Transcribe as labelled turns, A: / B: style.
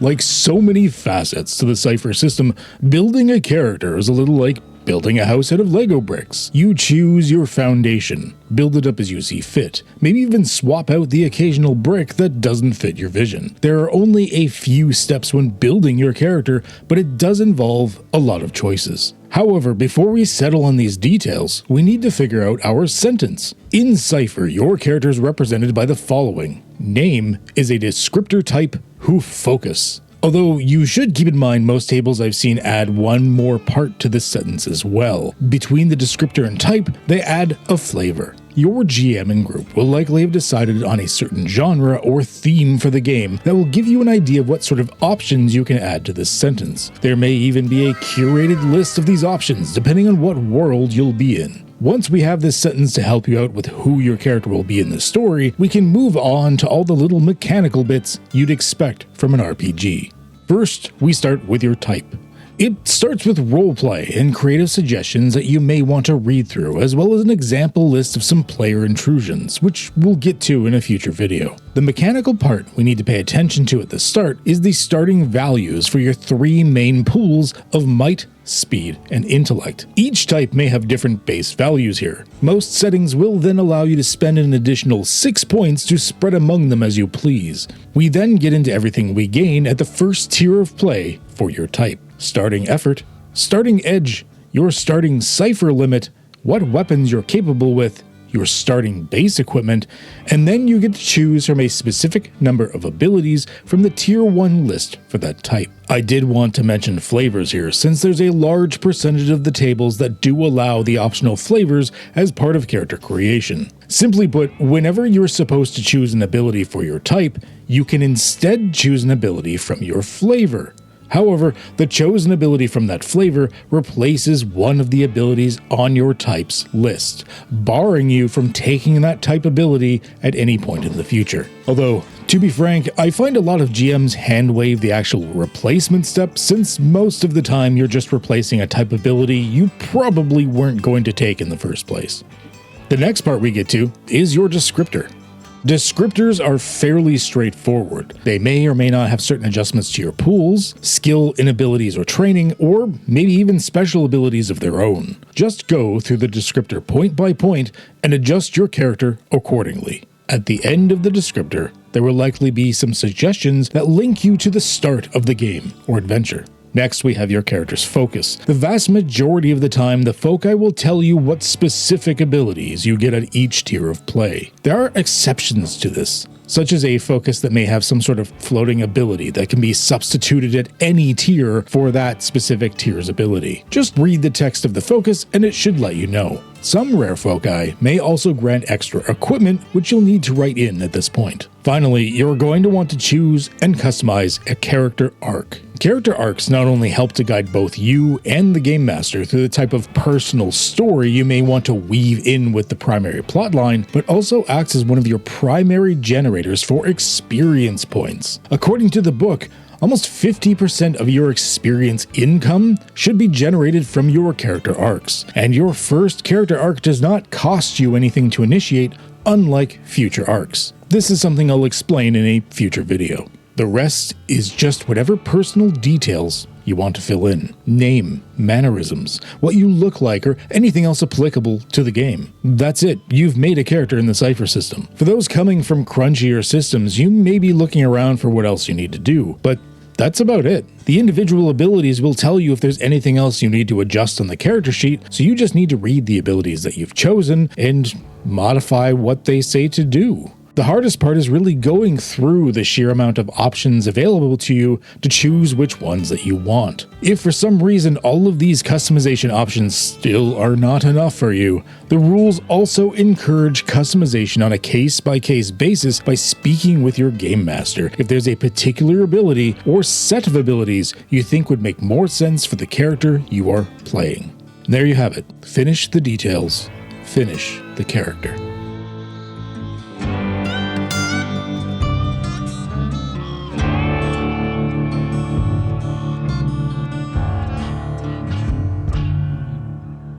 A: Like so many facets to the Cypher system, building a character is a little like building a house out of Lego bricks. You choose your foundation, build it up as you see fit, maybe even swap out the occasional brick that doesn't fit your vision. There are only a few steps when building your character, but it does involve a lot of choices. However, before we settle on these details, we need to figure out our sentence. In Cypher, your character is represented by the following. Name is a descriptor type who focus. Although you should keep in mind most tables I've seen add one more part to this sentence as well. Between the descriptor and type, they add a flavor. Your GM and group will likely have decided on a certain genre or theme for the game that will give you an idea of what sort of options you can add to this sentence. There may even be a curated list of these options depending on what world you'll be in. Once we have this sentence to help you out with who your character will be in the story, we can move on to all the little mechanical bits you'd expect from an RPG. First, we start with your type. It starts with roleplay and creative suggestions that you may want to read through, as well as an example list of some player intrusions, which we'll get to in a future video. The mechanical part we need to pay attention to at the start is the starting values for your three main pools of might, speed, and intellect. Each type may have different base values here. Most settings will then allow you to spend an additional 6 points to spread among them as you please. We then get into everything we gain at the first tier of play for your type. Starting effort, starting edge, your starting Cypher limit, what weapons you're capable with, your starting base equipment, and then you get to choose from a specific number of abilities from the tier 1 list for that type. I did want to mention flavors here, since there's a large percentage of the tables that do allow the optional flavors as part of character creation. Simply put, whenever you're supposed to choose an ability for your type, you can instead choose an ability from your flavor. However, the chosen ability from that flavor replaces one of the abilities on your type's list, barring you from taking that type ability at any point in the future. Although, to be frank, I find a lot of GMs hand-wave the actual replacement step, since most of the time you're just replacing a type ability you probably weren't going to take in the first place. The next part we get to is your descriptor. Descriptors are fairly straightforward. They may or may not have certain adjustments to your pools, skill, inabilities, or training, or maybe even special abilities of their own. Just go through the descriptor point by point and adjust your character accordingly. At the end of the descriptor, there will likely be some suggestions that link you to the start of the game or adventure. Next, we have your character's focus. The vast majority of the time, the foci will tell you what specific abilities you get at each tier of play. There are exceptions to this, such as a focus that may have some sort of floating ability that can be substituted at any tier for that specific tier's ability. Just read the text of the focus and it should let you know. Some rare foci may also grant extra equipment, which you'll need to write in at this point. Finally, you're going to want to choose and customize a character arc. Character arcs not only help to guide both you and the game master through the type of personal story you may want to weave in with the primary plotline, but also acts as one of your primary generators for experience points. According to the book, almost 50% of your experience income should be generated from your character arcs, and your first character arc does not cost you anything to initiate, unlike future arcs. This is something I'll explain in a future video. The rest is just whatever personal details you want to fill in. Name, mannerisms, what you look like, or anything else applicable to the game. That's it, you've made a character in the Cypher system. For those coming from crunchier systems, you may be looking around for what else you need to do, but that's about it. The individual abilities will tell you if there's anything else you need to adjust on the character sheet, so you just need to read the abilities that you've chosen and modify what they say to do. The hardest part is really going through the sheer amount of options available to you to choose which ones that you want. If for some reason all of these customization options still are not enough for you, the rules also encourage customization on a case-by-case basis by speaking with your game master if there's a particular ability or set of abilities you think would make more sense for the character you are playing. There you have it. Finish the details, finish the character.